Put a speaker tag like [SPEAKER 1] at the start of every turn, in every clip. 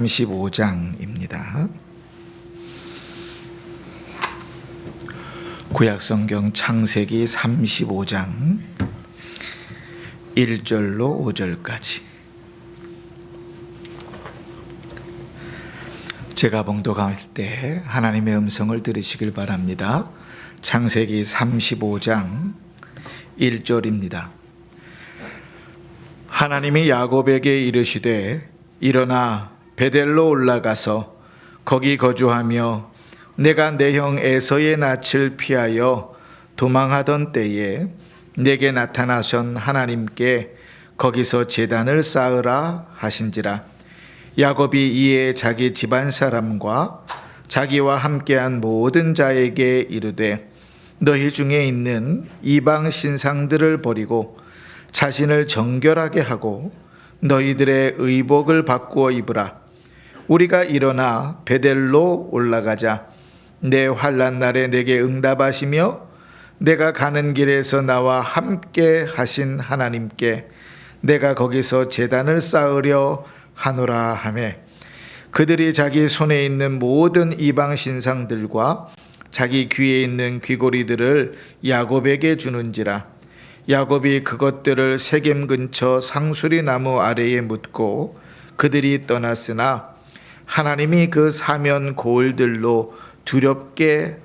[SPEAKER 1] 35장입니다. 구약성경 창세기 35장 1절로 5절까지. 제가 봉독할 때 하나님의 음성을 들으시길 바랍니다. 창세기 35장 1절입니다. 하나님이 야곱에게 이르시되 일어나 베델로 올라가서 거기 거주하며 내가 내 형 에서의 낯을 피하여 도망하던 때에 내게 나타나신 하나님께 거기서 제단을 쌓으라 하신지라. 야곱이 이에 자기 집안 사람과 자기와 함께한 모든 자에게 이르되 너희 중에 있는 이방 신상들을 버리고 자신을 정결하게 하고 너희들의 의복을 바꾸어 입으라. 우리가 일어나 베델로 올라가자. 내 환난 날에 내게 응답하시며 내가 가는 길에서 나와 함께 하신 하나님께 내가 거기서 제단을 쌓으려 하노라 하며 그들이 자기 손에 있는 모든 이방 신상들과 자기 귀에 있는 귀고리들을 야곱에게 주는지라. 야곱이 그것들을 세겜 근처 상수리 나무 아래에 묻고 그들이 떠났으나 하나님이 그 사면 고을들로 두렵게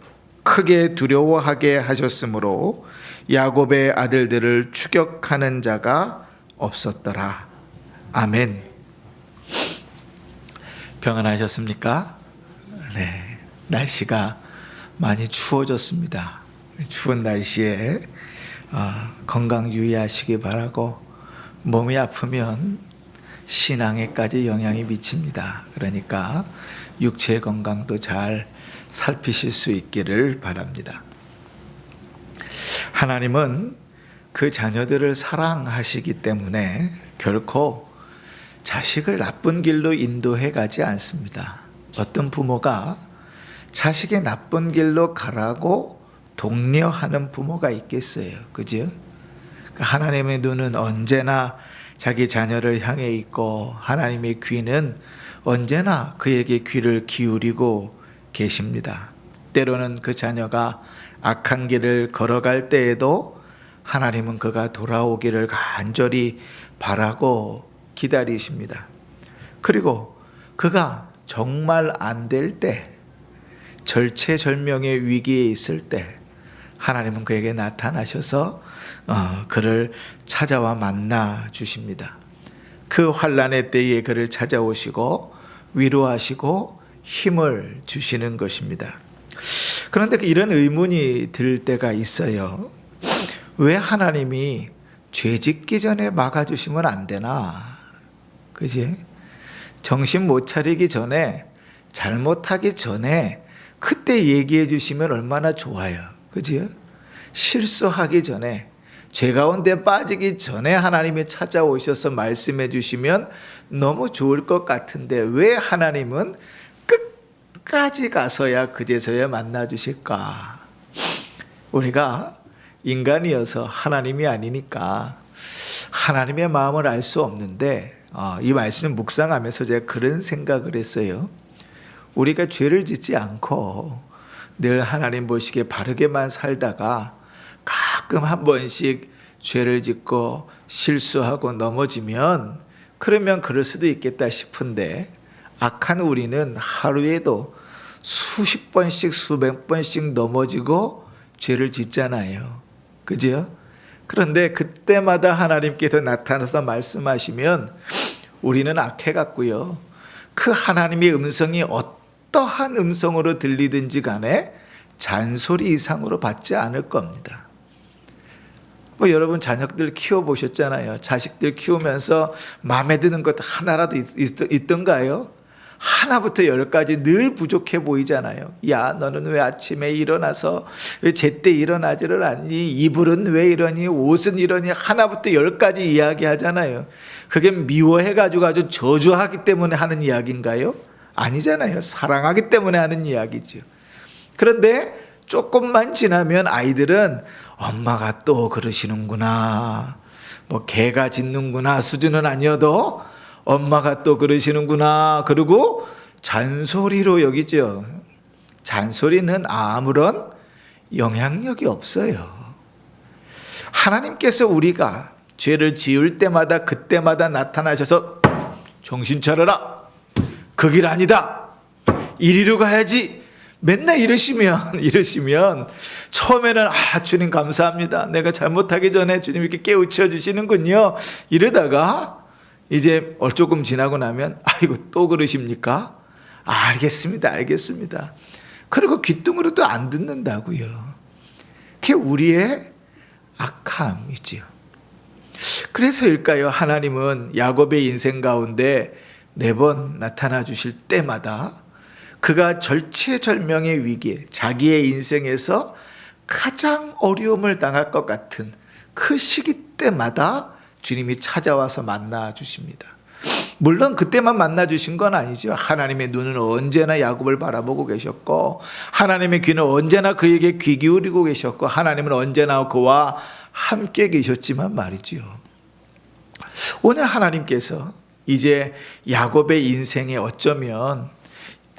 [SPEAKER 1] 크게 두려워하게 하셨으므로 야곱의 아들들을 추격하는 자가 없었더라. 아멘. 평안하셨습니까? 네, 날씨가 많이 추워졌습니다. 추운 날씨에 건강 유의하시기 바라고, 몸이 아프면 신앙에까지 영향이 미칩니다. 그러니까 육체 건강도 잘 살피실 수 있기를 바랍니다. 하나님은 그 자녀들을 사랑하시기 때문에 결코 자식을 나쁜 길로 인도해 가지 않습니다. 어떤 부모가 자식의 나쁜 길로 가라고 독려하는 부모가 있겠어요? 그죠? 하나님의 눈은 언제나 자기 자녀를 향해 있고 하나님의 귀는 언제나 그에게 귀를 기울이고 계십니다. 때로는 그 자녀가 악한 길을 걸어갈 때에도 하나님은 그가 돌아오기를 간절히 바라고 기다리십니다. 그리고 그가 정말 안 될 때, 절체절명의 위기에 있을 때 하나님은 그에게 나타나셔서 그를 찾아와 만나 주십니다. 그 환난의 때에 그를 찾아오시고 위로하시고 힘을 주시는 것입니다. 그런데 이런 의문이 들 때가 있어요. 왜 하나님이 죄 짓기 전에 막아주시면 안 되나? 그지? 정신 못 차리기 전에, 잘못하기 전에 그때 얘기해 주시면 얼마나 좋아요. 그지? 실수하기 전에, 죄 가운데 빠지기 전에 하나님이 찾아오셔서 말씀해 주시면 너무 좋을 것 같은데 왜 하나님은 끝까지 가서야 그제서야 만나 주실까? 우리가 인간이어서 하나님이 아니니까 하나님의 마음을 알 수 없는데 이 말씀 묵상하면서 제가 그런 생각을 했어요. 우리가 죄를 짓지 않고 늘 하나님 보시기에 바르게만 살다가 가끔 한 번씩 죄를 짓고 실수하고 넘어지면 그러면 그럴 수도 있겠다 싶은데 악한 우리는 하루에도 수십 번씩 수백 번씩 넘어지고 죄를 짓잖아요. 그죠? 그런데 그때마다 하나님께서 나타나서 말씀하시면 우리는 악해갔고요. 그 하나님의 음성이 어떠한 음성으로 들리든지 간에 잔소리 이상으로 받지 않을 겁니다. 여러분 자녀들 키워보셨잖아요. 자식들 키우면서 마음에 드는 것 하나라도 있던가요? 하나부터 열까지 늘 부족해 보이잖아요. 야, 너는 왜 아침에 일어나서 왜 제때 일어나지를 않니? 이불은 왜 이러니? 옷은 이러니? 하나부터 열까지 이야기하잖아요. 그게 미워해가지고 아주 저주하기 때문에 하는 이야기인가요? 아니잖아요. 사랑하기 때문에 하는 이야기죠. 그런데 조금만 지나면 아이들은 엄마가 또 그러시는구나, 뭐 개가 짖는구나 수준은 아니어도 엄마가 또 그러시는구나. 그리고 잔소리로 여기죠. 잔소리는 아무런 영향력이 없어요. 하나님께서 우리가 죄를 지을 때마다 그때마다 나타나셔서 정신 차려라. 그 길 아니다. 이리로 가야지. 맨날 이러시면 처음에는 주님 감사합니다. 내가 잘못하기 전에 주님 이렇게 깨우쳐 주시는군요. 이러다가 이제 조금 지나고 나면 아이고 또 그러십니까? 알겠습니다. 그리고 귀뚱으로도 안 듣는다고요. 그게 우리의 악함이지요. 그래서일까요? 하나님은 야곱의 인생 가운데 4번 나타나 주실 때마다 그가 절체절명의 위기에 자기의 인생에서 가장 어려움을 당할 것 같은 그 시기 때마다 주님이 찾아와서 만나 주십니다. 물론 그때만 만나 주신 건 아니죠. 하나님의 눈은 언제나 야곱을 바라보고 계셨고 하나님의 귀는 언제나 그에게 귀 기울이고 계셨고 하나님은 언제나 그와 함께 계셨지만 말이죠. 오늘 하나님께서 이제 야곱의 인생에 어쩌면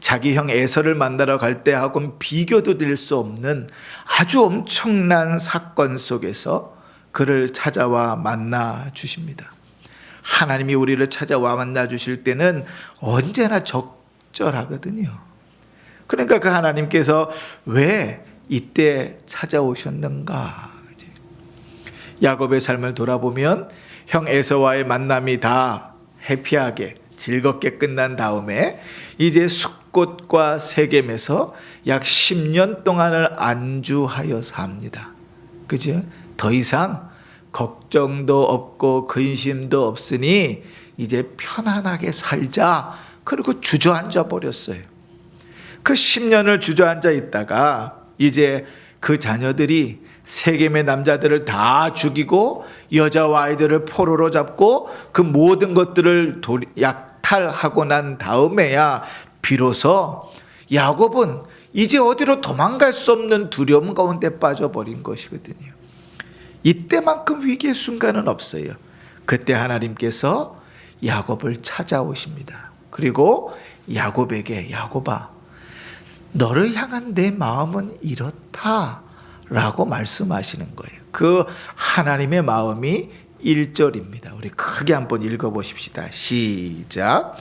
[SPEAKER 1] 자기 형 에서를 만나러 갈 때하고는 비교도 될 수 없는 아주 엄청난 사건 속에서 그를 찾아와 만나 주십니다. 하나님이 우리를 찾아와 만나 주실 때는 언제나 적절하거든요. 그러니까 그 하나님께서 왜 이때 찾아오셨는가? 야곱의 삶을 돌아보면 형 에서와의 만남이 다 해피하게 즐겁게 끝난 다음에 이제 숫곳과 세겜에서 약 10년 동안을 안주하여 삽니다. 그죠? 더 이상 걱정도 없고 근심도 없으니 이제 편안하게 살자. 그리고 주저앉아 버렸어요. 그 10년을 주저앉아 있다가 이제 그 자녀들이 세겜의 남자들을 다 죽이고 여자와 아이들을 포로로 잡고 그 모든 것들을 약탈하고 난 다음에야 비로소 야곱은 이제 어디로 도망갈 수 없는 두려움 가운데 빠져버린 것이거든요. 이때만큼 위기의 순간은 없어요. 그때 하나님께서 야곱을 찾아오십니다. 그리고 야곱에게 야곱아 너를 향한 내 마음은 이렇다 라고 말씀하시는 거예요. 그 하나님의 마음이 1절입니다. 우리 크게 한번 읽어보십시다. 시작.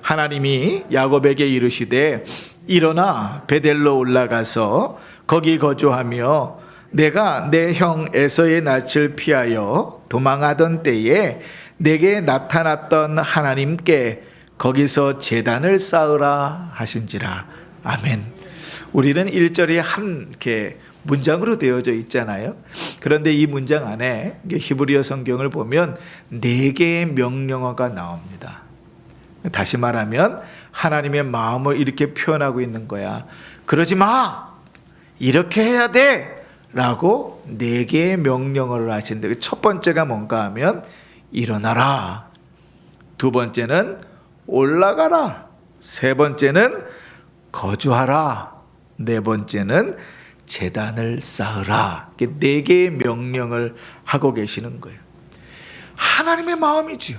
[SPEAKER 1] 하나님이 야곱에게 이르시되 일어나 베델로 올라가서 거기 거주하며 내가 내 형 에서의 낯을 피하여 도망하던 때에 내게 나타났던 하나님께 거기서 제단을 쌓으라 하신지라. 아멘. 우리는 1절이 한 이렇게 문장으로 되어져 있잖아요. 그런데 이 문장 안에 히브리어 성경을 보면 4개의 명령어가 나옵니다. 다시 말하면 하나님의 마음을 이렇게 표현하고 있는 거야. 그러지 마! 이렇게 해야 돼! 라고 4개의 명령어를 하신다. 첫 번째가 뭔가 하면 일어나라. 두 번째는 올라가라. 세 번째는 거주하라. 네 번째는 제단을 쌓으라. 4개의 명령을 하고 계시는 거예요. 하나님의 마음이지요.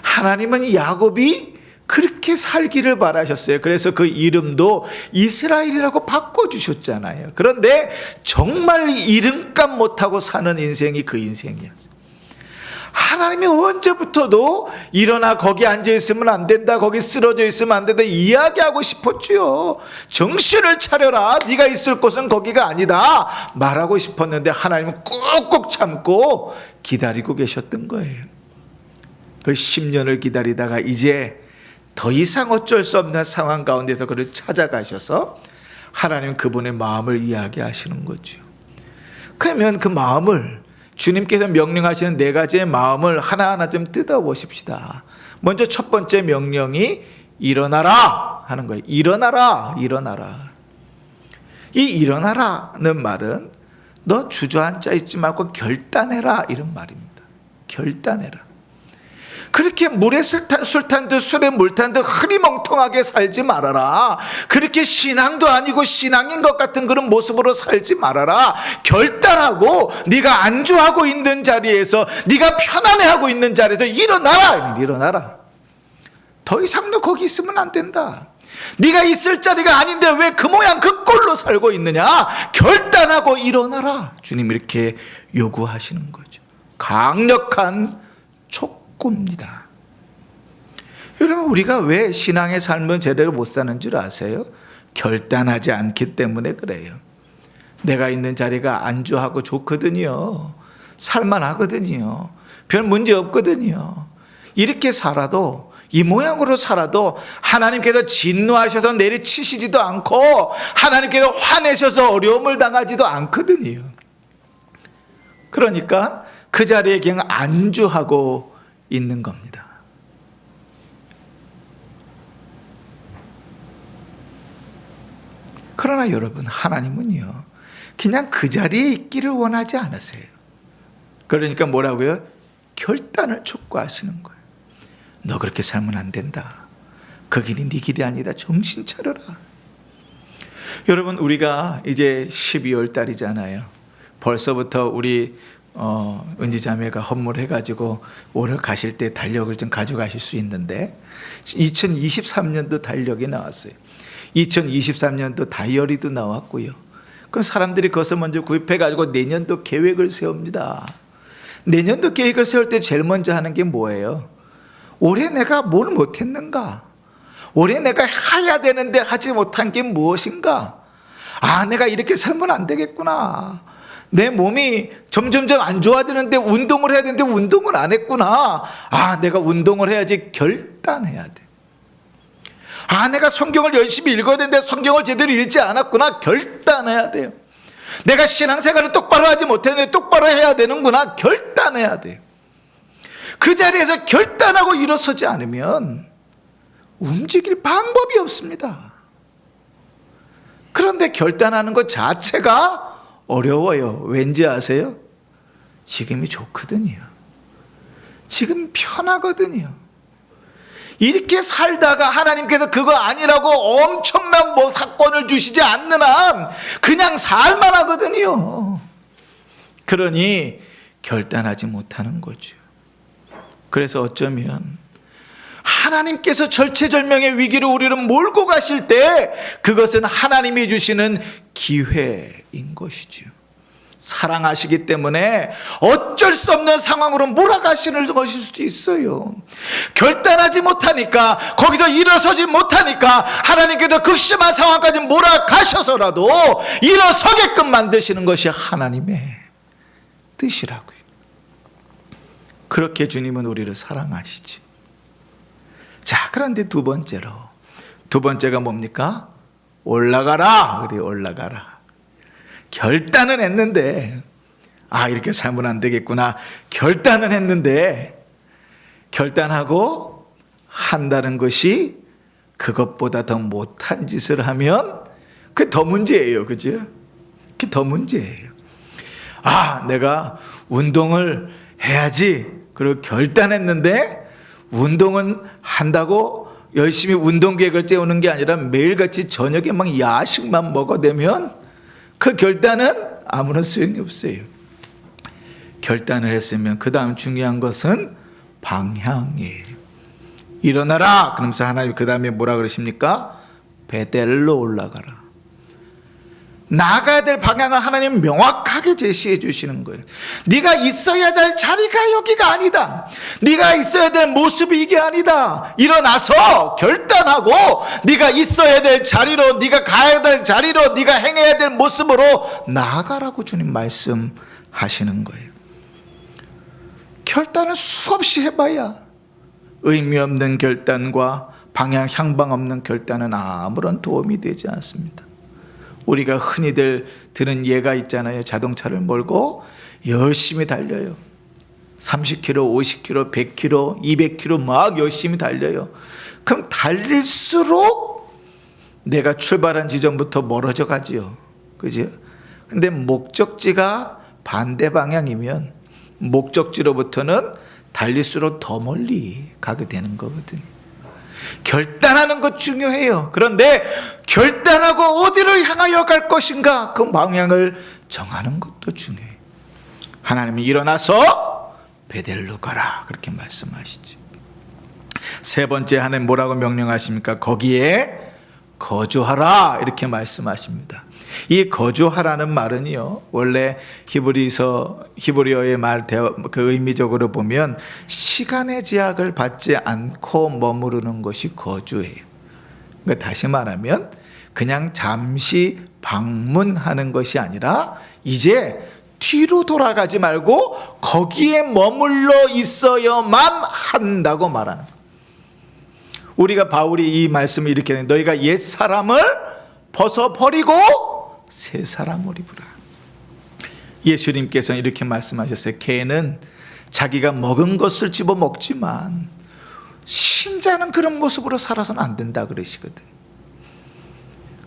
[SPEAKER 1] 하나님은 야곱이 그렇게 살기를 바라셨어요. 그래서 그 이름도 이스라엘이라고 바꿔주셨잖아요. 그런데 정말 이름값 못하고 사는 인생이 그 인생이었어요. 하나님이 언제부터도 일어나 거기 앉아있으면 안 된다, 거기 쓰러져 있으면 안 된다 이야기하고 싶었지요. 정신을 차려라, 네가 있을 곳은 거기가 아니다 말하고 싶었는데 하나님은 꾹꾹 참고 기다리고 계셨던 거예요. 그 10년을 기다리다가 이제 더 이상 어쩔 수 없는 상황 가운데서 그를 찾아가셔서 하나님 그분의 마음을 이야기하시는 거죠. 그러면 그 마음을 주님께서 명령하시는 4가지의 마음을 하나하나 좀 뜯어보십시다. 먼저 첫 번째 명령이 일어나라 하는 거예요. 일어나라, 일어나라. 이 일어나라는 말은 너 주저앉아 있지 말고 결단해라 이런 말입니다. 결단해라. 그렇게 물에 술 탄 듯 술에 물 탄 듯 흐리멍텅하게 살지 말아라. 그렇게 신앙도 아니고 신앙인 것 같은 그런 모습으로 살지 말아라. 결단하고 네가 안주하고 있는 자리에서, 네가 편안해하고 있는 자리에서 일어나라. 일어나라. 더 이상 너 거기 있으면 안 된다. 네가 있을 자리가 아닌데 왜 그 모양 그 꼴로 살고 있느냐. 결단하고 일어나라. 주님 이렇게 요구하시는 거죠. 강력한 촉구입니다. 여러분, 우리가 왜 신앙의 삶은 제대로 못 사는 줄 아세요? 결단하지 않기 때문에 그래요. 내가 있는 자리가 안주하고 좋거든요. 살만하거든요. 별 문제 없거든요. 이렇게 살아도, 이 모양으로 살아도 하나님께서 진노하셔서 내리치시지도 않고 하나님께서 화내셔서 어려움을 당하지도 않거든요. 그러니까 그 자리에 그냥 안주하고 있는 겁니다. 그러나 여러분, 하나님은요 그냥 그 자리에 있기를 원하지 않으세요. 그러니까 뭐라고요? 결단을 촉구하시는 거예요. 너 그렇게 살면 안 된다. 그 길이 네 길이 아니다. 정신 차려라. 여러분, 우리가 이제 12월 달이잖아요. 벌써부터 우리 은지자매가 헌물해가지고 올해 가실 때 달력을 좀 가져가실 수 있는데 2023년도 달력이 나왔어요. 2023년도 다이어리도 나왔고요. 그럼 사람들이 그것을 먼저 구입해가지고 내년도 계획을 세웁니다. 내년도 계획을 세울 때 제일 먼저 하는 게 뭐예요? 올해 내가 뭘 못했는가? 올해 내가 해야 되는데 하지 못한 게 무엇인가? 아, 내가 이렇게 살면 안 되겠구나. 내 몸이 점점점 안 좋아지는데 운동을 해야 되는데 운동을 안 했구나. 아, 내가 운동을 해야지. 결단해야 돼. 아, 내가 성경을 열심히 읽어야 되는데 성경을 제대로 읽지 않았구나. 결단해야 돼요. 내가 신앙생활을 똑바로 하지 못했는데 똑바로 해야 되는구나. 결단해야 돼요. 그 자리에서 결단하고 일어서지 않으면 움직일 방법이 없습니다. 그런데 결단하는 것 자체가 어려워요. 왠지 아세요? 지금이 좋거든요. 지금 편하거든요. 이렇게 살다가 하나님께서 그거 아니라고 엄청난 사건을 주시지 않는 한 그냥 살만하거든요. 그러니 결단하지 못하는 거죠. 그래서 어쩌면 하나님께서 절체절명의 위기를 우리를 몰고 가실 때 그것은 하나님이 주시는 기회인 것이죠. 사랑하시기 때문에 어쩔 수 없는 상황으로 몰아가시는 것일 수도 있어요. 결단하지 못하니까, 거기서 일어서지 못하니까 하나님께서 극심한 상황까지 몰아가셔서라도 일어서게끔 만드시는 것이 하나님의 뜻이라고요. 그렇게 주님은 우리를 사랑하시지. 자, 그런데 두 번째가 뭡니까? 올라가라. 그래, 올라가라. 결단은 했는데, 아, 이렇게 살면 안 되겠구나. 결단은 했는데, 결단하고 한다는 것이 그것보다 더 못한 짓을 하면 그게 더 문제예요. 그죠? 그게 더 문제예요. 아, 내가 운동을 해야지. 그리고 결단했는데 운동은 한다고 열심히 운동 계획을 세우는 게 아니라 매일같이 저녁에 막 야식만 먹어대면 그 결단은 아무런 소용이 없어요. 결단을 했으면 그 다음 중요한 것은 방향이에요. 일어나라. 그러면서 하나님 그 다음에 뭐라 그러십니까? 베델로 올라가라. 나가야 될 방향을 하나님 명확하게 제시해 주시는 거예요. 네가 있어야 될 자리가 여기가 아니다. 네가 있어야 될 모습이 이게 아니다. 일어나서 결단하고 네가 있어야 될 자리로, 네가 가야 될 자리로, 네가 행해야 될 모습으로 나아가라고 주님 말씀하시는 거예요. 결단을 수없이 해봐야 의미 없는 결단과 향방 없는 결단은 아무런 도움이 되지 않습니다. 우리가 흔히들 들은 예가 있잖아요. 자동차를 몰고 열심히 달려요. 30km, 50km, 100km, 200km 막 열심히 달려요. 그럼 달릴수록 내가 출발한 지점부터 멀어져 가지요. 그죠? 근데 목적지가 반대 방향이면 목적지로부터는 달릴수록 더 멀리 가게 되는 거거든요. 결단하는 것 중요해요. 그런데 결단하고 어디를 향하여 갈 것인가, 그 방향을 정하는 것도 중요해요. 하나님이 일어나서 베델로 가라 그렇게 말씀하시죠. 세 번째 하나님 뭐라고 명령하십니까? 거기에 거주하라 이렇게 말씀하십니다. 이 거주하라는 말은요, 원래 히브리어의 그 의미적으로 보면 시간의 제약을 받지 않고 머무르는 것이 거주예요. 그러니까 다시 말하면 그냥 잠시 방문하는 것이 아니라 이제 뒤로 돌아가지 말고 거기에 머물러 있어야만 한다고 말하는 거예요. 우리가 바울이 이 말씀을 이렇게 해요. 너희가 옛 사람을 벗어버리고 새 사람을 입으라. 예수님께서는 이렇게 말씀하셨어요. 개는 자기가 먹은 것을 집어먹지만 신자는 그런 모습으로 살아서는 안 된다 그러시거든.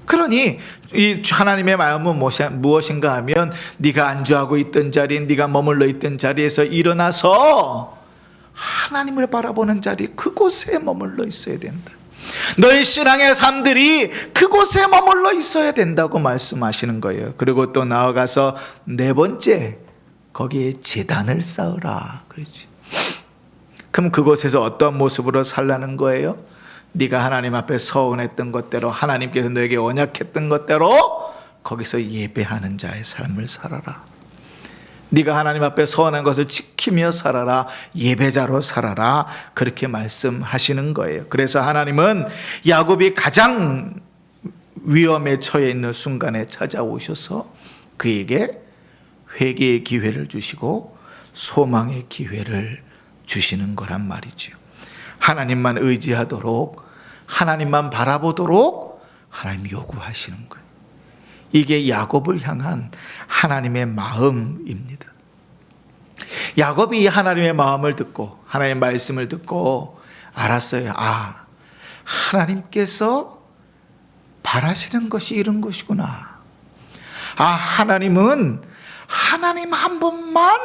[SPEAKER 1] 그러니 이 하나님의 마음은 무엇인가 하면 네가 안주하고 있던 자리, 네가 머물러 있던 자리에서 일어나서 하나님을 바라보는 자리, 그곳에 머물러 있어야 된다. 너희 신앙의 삶들이 그곳에 머물러 있어야 된다고 말씀하시는 거예요. 그리고 또 나아가서 네 번째, 거기에 제단을 쌓으라 그렇지. 그럼 그곳에서 어떤 모습으로 살라는 거예요? 네가 하나님 앞에 서원했던 것대로, 하나님께서 너에게 언약했던 것대로 거기서 예배하는 자의 삶을 살아라. 네가 하나님 앞에 서원한 것을 지키며 살아라. 예배자로 살아라. 그렇게 말씀하시는 거예요. 그래서 하나님은 야곱이 가장 위험에 처해 있는 순간에 찾아오셔서 그에게 회개의 기회를 주시고 소망의 기회를 주시는 거란 말이죠. 하나님만 의지하도록, 하나님만 바라보도록 하나님 요구하시는 거예요. 이게 야곱을 향한 하나님의 마음입니다. 야곱이 하나님의 마음을 듣고 하나님의 말씀을 듣고 알았어요. 아, 하나님께서 바라시는 것이 이런 것이구나. 아, 하나님은 하나님 한 분만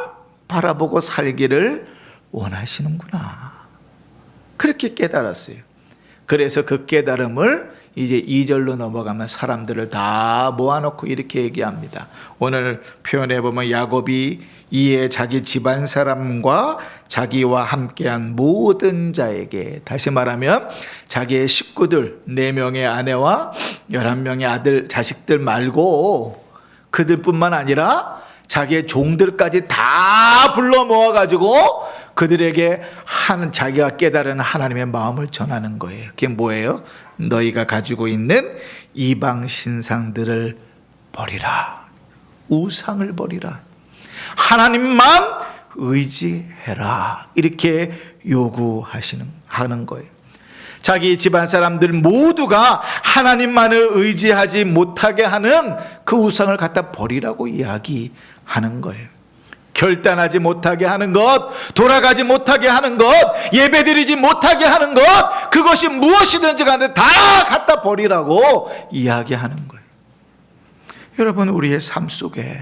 [SPEAKER 1] 바라보고 살기를 원하시는구나. 그렇게 깨달았어요. 그래서 그 깨달음을 이제 2절로 넘어가면 사람들을 다 모아놓고 이렇게 얘기합니다. 오늘 표현해 보면 야곱이 이에 자기 집안 사람과 자기와 함께한 모든 자에게, 다시 말하면 자기의 식구들 4명의 아내와 11명의 아들 자식들 말고 그들뿐만 아니라 자기의 종들까지 다 불러 모아가지고 그들에게 자기가 깨달은 하나님의 마음을 전하는 거예요. 그게 뭐예요? 너희가 가지고 있는 이방 신상들을 버리라. 우상을 버리라. 하나님만 의지해라. 이렇게 요구하는 거예요. 자기 집안 사람들 모두가 하나님만을 의지하지 못하게 하는 그 우상을 갖다 버리라고 이야기하는 거예요. 결단하지 못하게 하는 것, 돌아가지 못하게 하는 것, 예배드리지 못하게 하는 것, 그것이 무엇이든지 간에 다 갖다 버리라고 이야기하는 거예요. 여러분, 우리의 삶 속에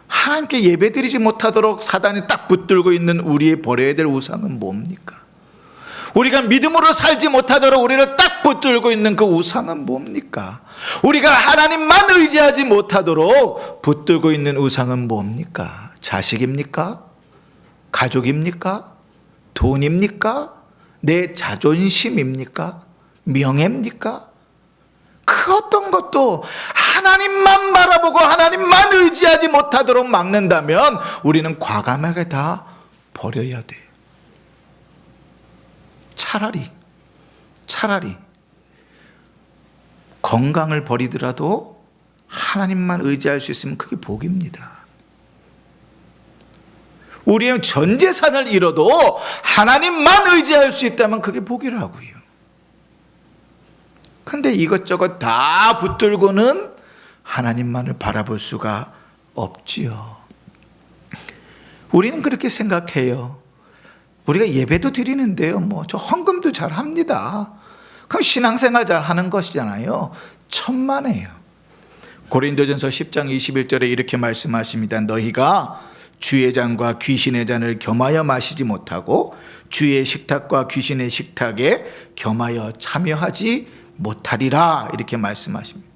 [SPEAKER 1] 하나님께 예배드리지 못하도록 사단이 딱 붙들고 있는 우리의 버려야 될 우상은 뭡니까? 우리가 믿음으로 살지 못하도록 우리를 딱 붙들고 있는 그 우상은 뭡니까? 우리가 하나님만 의지하지 못하도록 붙들고 있는 우상은 뭡니까? 자식입니까? 가족입니까? 돈입니까? 내 자존심입니까? 명예입니까? 그 어떤 것도 하나님만 바라보고 하나님만 의지하지 못하도록 막는다면 우리는 과감하게 다 버려야 돼요. 차라리 건강을 버리더라도 하나님만 의지할 수 있으면 그게 복입니다. 우리의 전 재산을 잃어도 하나님만 의지할 수 있다면 그게 복이라고요. 근데 이것저것 다 붙들고는 하나님만을 바라볼 수가 없지요. 우리는 그렇게 생각해요. 우리가 예배도 드리는데요, 저 헌금도 잘 합니다. 그럼 신앙생활 잘 하는 것이잖아요. 천만에요. 고린도전서 10장 21절에 이렇게 말씀하십니다. 너희가 주의 잔과 귀신의 잔을 겸하여 마시지 못하고 주의 식탁과 귀신의 식탁에 겸하여 참여하지 못하리라. 이렇게 말씀하십니다.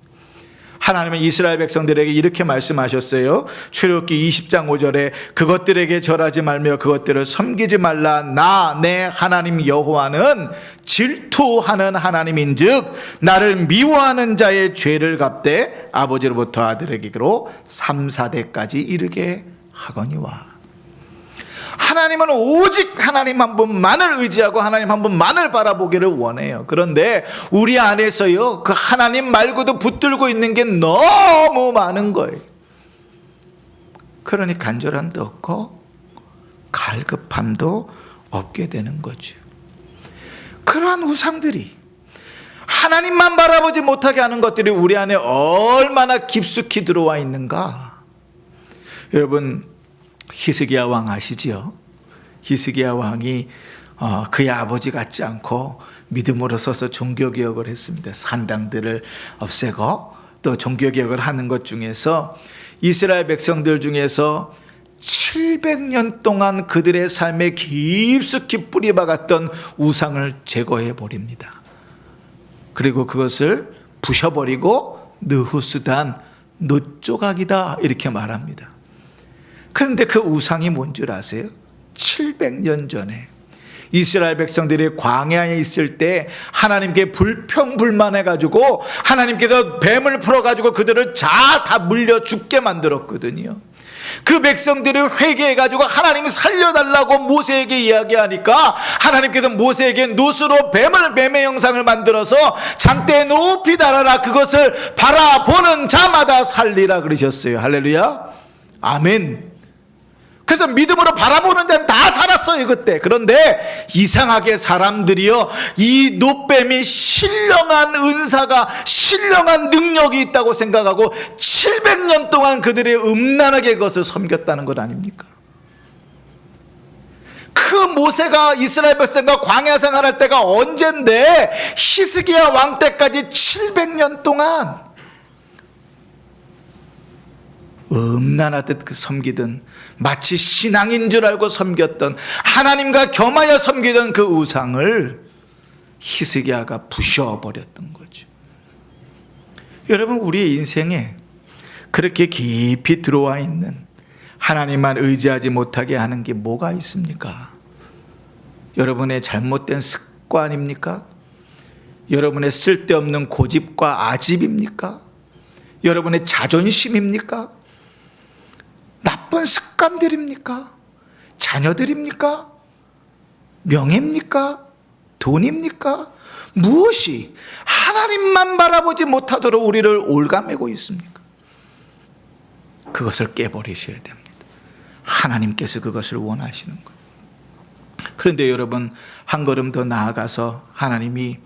[SPEAKER 1] 하나님은 이스라엘 백성들에게 이렇게 말씀하셨어요. 출애굽기 20장 5절에 그것들에게 절하지 말며 그것들을 섬기지 말라. 나 내 하나님 여호와는 질투하는 하나님인즉 나를 미워하는 자의 죄를 갚되 아버지로부터 아들에게로 3, 4대까지 이르게 하거니와. 하나님은 오직 하나님 한 분만을 의지하고 하나님 한 분만을 바라보기를 원해요. 그런데 우리 안에서요, 그 하나님 말고도 붙들고 있는 게 너무 많은 거예요. 그러니 간절함도 없고 갈급함도 없게 되는 거죠. 그러한 우상들이, 하나님만 바라보지 못하게 하는 것들이 우리 안에 얼마나 깊숙이 들어와 있는가. 여러분, 히스기야 왕 아시지요? 히스기야 왕이 그의 아버지 같지 않고 믿음으로 서서 종교개혁을 했습니다. 산당들을 없애고 또 종교개혁을 하는 것 중에서 이스라엘 백성들 중에서 700년 동안 그들의 삶에 깊숙이 뿌리박았던 우상을 제거해 버립니다. 그리고 그것을 부셔버리고 느후스단, 노조각이다 이렇게 말합니다. 그런데 그 우상이 뭔 줄 아세요? 700년 전에 이스라엘 백성들이 광야에 있을 때 하나님께 불평불만해가지고 하나님께서 뱀을 풀어가지고 그들을 다 물려 죽게 만들었거든요. 그 백성들이 회개해가지고 하나님이 살려달라고 모세에게 이야기하니까 하나님께서 모세에게 놋으로 뱀의 형상을 만들어서 장대에 높이 달아라, 그것을 바라보는 자마다 살리라 그러셨어요. 할렐루야, 아멘. 그래서 믿음으로 바라보는 자는 다 살았어요 그때. 그런데 이상하게 사람들이요, 이 놋뱀이 신령한 은사가, 신령한 능력이 있다고 생각하고 700년 동안 그들이 음란하게 그것을 섬겼다는 것 아닙니까? 그 모세가 이스라엘 백성과 광야 생활할 때가 언젠데 히스기야 왕 때까지 700년 동안 음란하듯 그 섬기던, 마치 신앙인 줄 알고 섬겼던, 하나님과 겸하여 섬기던 그 우상을 히스기야가 부셔버렸던 거죠. 여러분, 우리의 인생에 그렇게 깊이 들어와 있는, 하나님만 의지하지 못하게 하는 게 뭐가 있습니까? 여러분의 잘못된 습관입니까? 여러분의 쓸데없는 고집과 아집입니까? 여러분의 자존심입니까? 나쁜 습관들입니까? 자녀들입니까? 명예입니까? 돈입니까? 무엇이 하나님만 바라보지 못하도록 우리를 올가매고 있습니까? 그것을 깨버리셔야 됩니다. 하나님께서 그것을 원하시는 거예요. 그런데 여러분, 한 걸음 더 나아가서 하나님이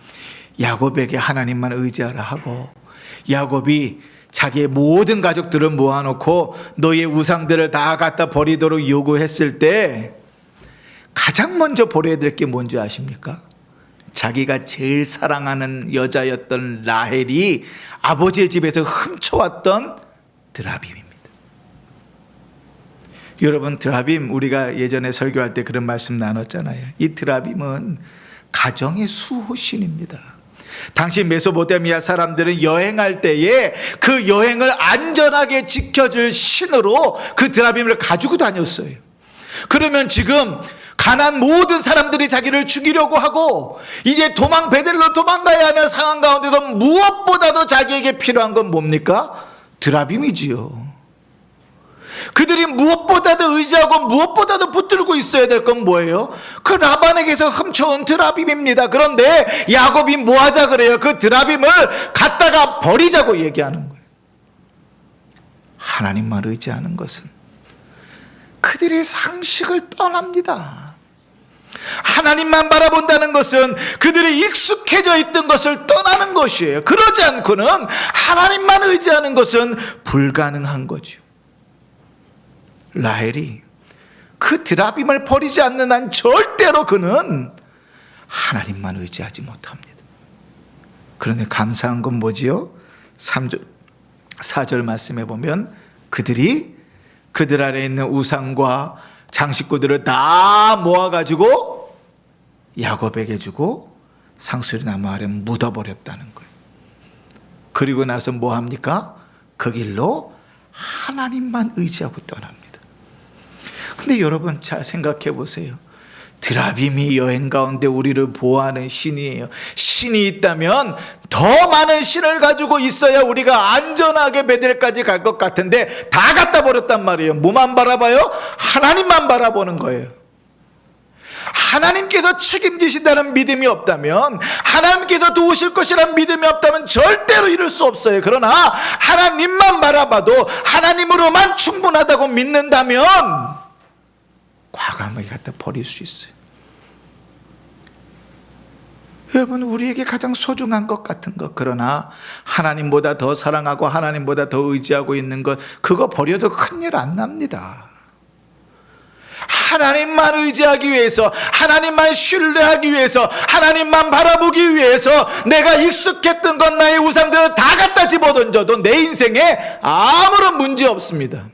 [SPEAKER 1] 야곱에게 하나님만 의지하라 하고, 야곱이 자기의 모든 가족들을 모아놓고 너희의 우상들을 다 갖다 버리도록 요구했을 때 가장 먼저 버려야 될 게 뭔지 아십니까? 자기가 제일 사랑하는 여자였던 라헬이 아버지의 집에서 훔쳐왔던 드라빔입니다. 여러분, 드라빔, 우리가 예전에 설교할 때 그런 말씀 나눴잖아요. 이 드라빔은 가정의 수호신입니다. 당시 메소포타미아 사람들은 여행할 때에 그 여행을 안전하게 지켜줄 신으로 그 드라빔을 가지고 다녔어요. 그러면 지금 가난 모든 사람들이 자기를 죽이려고 하고 이제 베델로 도망가야 하는 상황 가운데도 무엇보다도 자기에게 필요한 건 뭡니까? 드라빔이지요. 그들이 무엇보다도 의지하고 무엇보다도 붙들고 있어야 될 건 뭐예요? 그 라반에게서 훔쳐온 드라빔입니다. 그런데 야곱이 뭐 하자 그래요? 그 드라빔을 갖다가 버리자고 얘기하는 거예요. 하나님만 의지하는 것은 그들의 상식을 떠납니다. 하나님만 바라본다는 것은 그들이 익숙해져 있던 것을 떠나는 것이에요. 그러지 않고는 하나님만 의지하는 것은 불가능한 거죠. 라헬이 그 드라빔을 버리지 않는 한 절대로 그는 하나님만 의지하지 못합니다. 그런데 감사한 건 뭐지요? 4절 말씀에 보면 그들이 그들 안에 있는 우상과 장식구들을 다 모아가지고 야곱에게 주고 상수리 나무 아래 묻어버렸다는 거예요. 그리고 나서 뭐 합니까? 그 길로 하나님만 의지하고 떠납니다. 근데 여러분 잘 생각해 보세요. 드라빔이 여행 가운데 우리를 보호하는 신이에요. 신이 있다면 더 많은 신을 가지고 있어야 우리가 안전하게 베델까지 갈 것 같은데 다 갖다 버렸단 말이에요. 뭐만 바라봐요? 하나님만 바라보는 거예요. 하나님께서 책임지신다는 믿음이 없다면, 하나님께서 도우실 것이라는 믿음이 없다면 절대로 이룰 수 없어요. 그러나 하나님만 바라봐도 하나님으로만 충분하다고 믿는다면 과감하게 갖다 버릴 수 있어요. 여러분, 우리에게 가장 소중한 것 같은 것, 그러나 하나님보다 더 사랑하고 하나님보다 더 의지하고 있는 것, 그거 버려도 큰일 안 납니다. 하나님만 의지하기 위해서, 하나님만 신뢰하기 위해서, 하나님만 바라보기 위해서 내가 익숙했던 것, 나의 우상들을 다 갖다 집어던져도 내 인생에 아무런 문제 없습니다.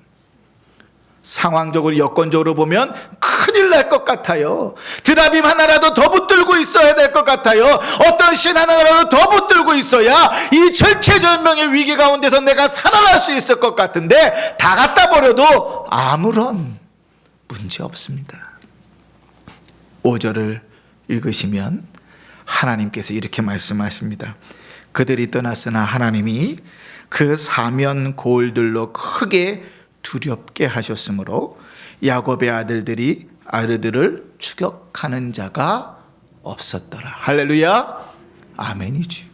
[SPEAKER 1] 상황적으로, 여건적으로 보면 큰일 날 것 같아요. 드라빔 하나라도 더 붙들고 있어야 될 것 같아요. 어떤 신 하나라도 더 붙들고 있어야 이 절체절명의 위기 가운데서 내가 살아날 수 있을 것 같은데 다 갖다 버려도 아무런 문제 없습니다. 5절을 읽으시면 하나님께서 이렇게 말씀하십니다. 그들이 떠났으나 하나님이 그 사면 고을들로 크게 두렵게 하셨으므로 야곱의 아들들을 추격하는 자가 없었더라. 할렐루야. 아멘이지.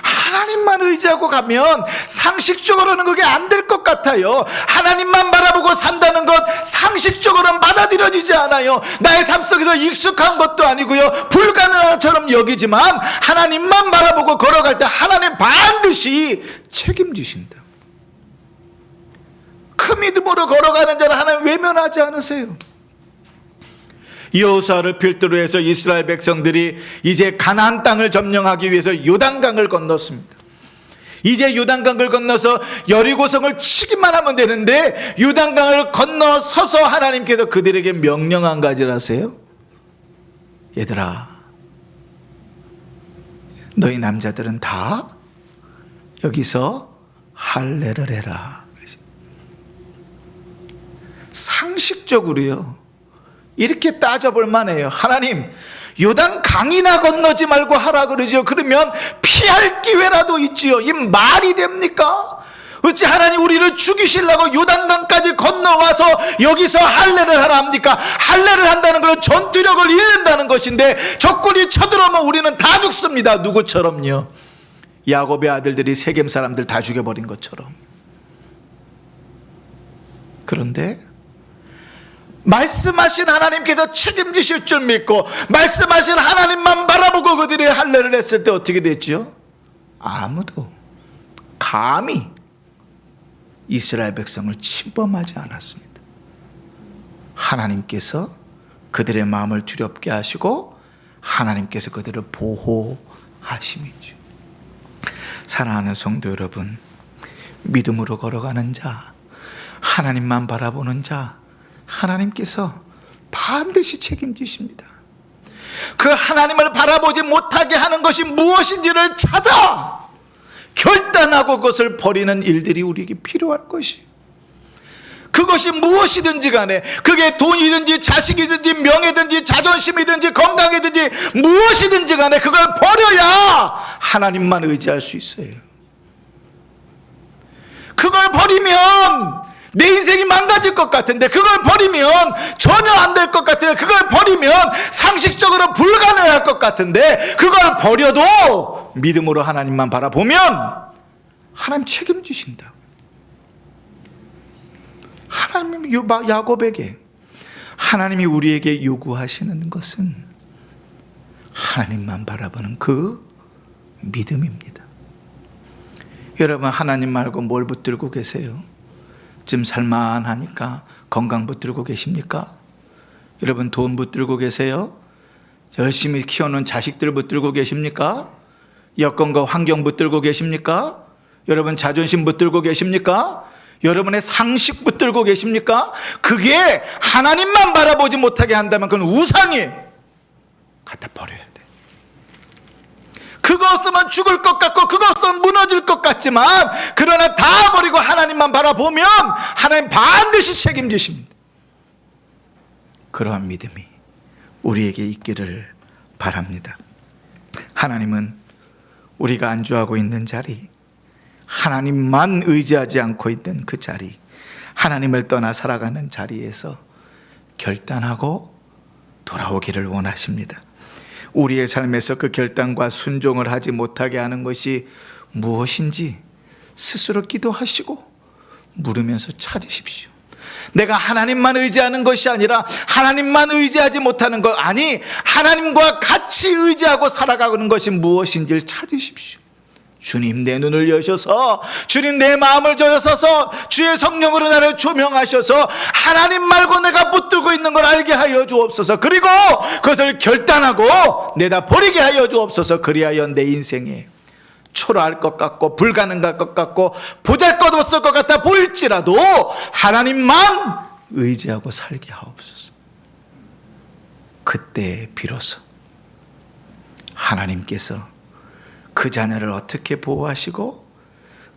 [SPEAKER 1] 하나님만 의지하고 가면 상식적으로는 그게 안 될 것 같아요. 하나님만 바라보고 산다는 것 상식적으로는 받아들여지지 않아요. 나의 삶 속에서 익숙한 것도 아니고요, 불가능한 것처럼 여기지만 하나님만 바라보고 걸어갈 때 하나님 반드시 책임지신다. 그 믿음으로 걸어가는 자를 하나님 외면하지 않으세요. 여호수아를 필두로 해서 이스라엘 백성들이 이제 가나안 땅을 점령하기 위해서 요단강을 건넜습니다. 이제 요단강을 건너서 여리고성을 치기만 하면 되는데 요단강을 건너서서 하나님께서 그들에게 명령 한 가지를 하세요. 얘들아, 너희 남자들은 다 여기서 할례를 해라. 상식적으로요, 이렇게 따져볼 만해요. 하나님, 요단 강이나 건너지 말고 하라 그러죠. 그러면 피할 기회라도 있지요. 이 말이 됩니까? 어찌 하나님 우리를 죽이시려고 요단강까지 건너와서 여기서 할례를 하라 합니까? 할례를 한다는 건 전투력을 잃는다는 것인데 적군이 쳐들어오면 우리는 다 죽습니다. 누구처럼요? 야곱의 아들들이 세겜 사람들 다 죽여버린 것처럼. 그런데 말씀하신 하나님께서 책임지실 줄 믿고 말씀하신 하나님만 바라보고 그들이 할례를 했을 때 어떻게 됐죠? 아무도 감히 이스라엘 백성을 침범하지 않았습니다. 하나님께서 그들의 마음을 두렵게 하시고 하나님께서 그들을 보호하심이죠. 사랑하는 성도 여러분, 믿음으로 걸어가는 자, 하나님만 바라보는 자, 하나님께서 반드시 책임지십니다. 그 하나님을 바라보지 못하게 하는 것이 무엇인지를 찾아 결단하고 그것을 버리는 일들이 우리에게 필요할 것이, 그것이 무엇이든지 간에, 그게 돈이든지 자식이든지 명예든지 자존심이든지 건강이든지 무엇이든지 간에 그걸 버려야 하나님만 의지할 수 있어요. 그걸 버리면 내 인생이 망가질 것 같은데, 그걸 버리면 전혀 안 될 것 같은데, 그걸 버리면 상식적으로 불가능할 것 같은데, 그걸 버려도 믿음으로 하나님만 바라보면 하나님 책임지신다. 하나님이 야곱에게, 하나님이 우리에게 요구하시는 것은 하나님만 바라보는 그 믿음입니다. 여러분, 하나님 말고 뭘 붙들고 계세요? 지금 살만하니까 건강 붙들고 계십니까? 여러분, 돈 붙들고 계세요? 열심히 키우는 자식들 붙들고 계십니까? 여건과 환경 붙들고 계십니까? 여러분, 자존심 붙들고 계십니까? 여러분의 상식 붙들고 계십니까? 그게 하나님만 바라보지 못하게 한다면 그건 우상이에요. 갖다 버려야 돼. 그거 없으면 죽을 것 같고 그거 없으면 무너질 것 같지만 그러나 다 버리고 하나님만 바라보면 하나님 반드시 책임지십니다. 그러한 믿음이 우리에게 있기를 바랍니다. 하나님은 우리가 안주하고 있는 자리, 하나님만 의지하지 않고 있는 그 자리, 하나님을 떠나 살아가는 자리에서 결단하고 돌아오기를 원하십니다. 우리의 삶에서 그 결단과 순종을 하지 못하게 하는 것이 무엇인지 스스로 기도하시고 물으면서 찾으십시오. 내가 하나님만 의지하는 것이 아니라 하나님만 의지하지 못하는 것, 아니 하나님과 같이 의지하고 살아가는 것이 무엇인지를 찾으십시오. 주님 내 눈을 여셔서, 주님 내 마음을 여셔서 주의 성령으로 나를 조명하셔서 하나님 말고 내가 붙들고 있는 걸 알게 하여 주옵소서. 그리고 그것을 결단하고 내다 버리게 하여 주옵소서. 그리하여 내 인생에 초라할 것 같고 불가능할 것 같고 보잘것없을 것 같아 보일지라도 하나님만 의지하고 살게 하옵소서. 그때 비로소 하나님께서 그 자녀를 어떻게 보호하시고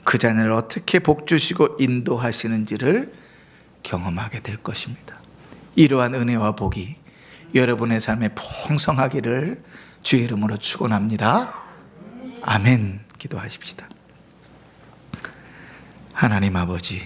[SPEAKER 1] 그 자녀를 어떻게 복주시고 인도하시는지를 경험하게 될 것입니다. 이러한 은혜와 복이 여러분의 삶에 풍성하기를 주의 이름으로 축원합니다. 아멘. 기도하십시다. 하나님 아버지,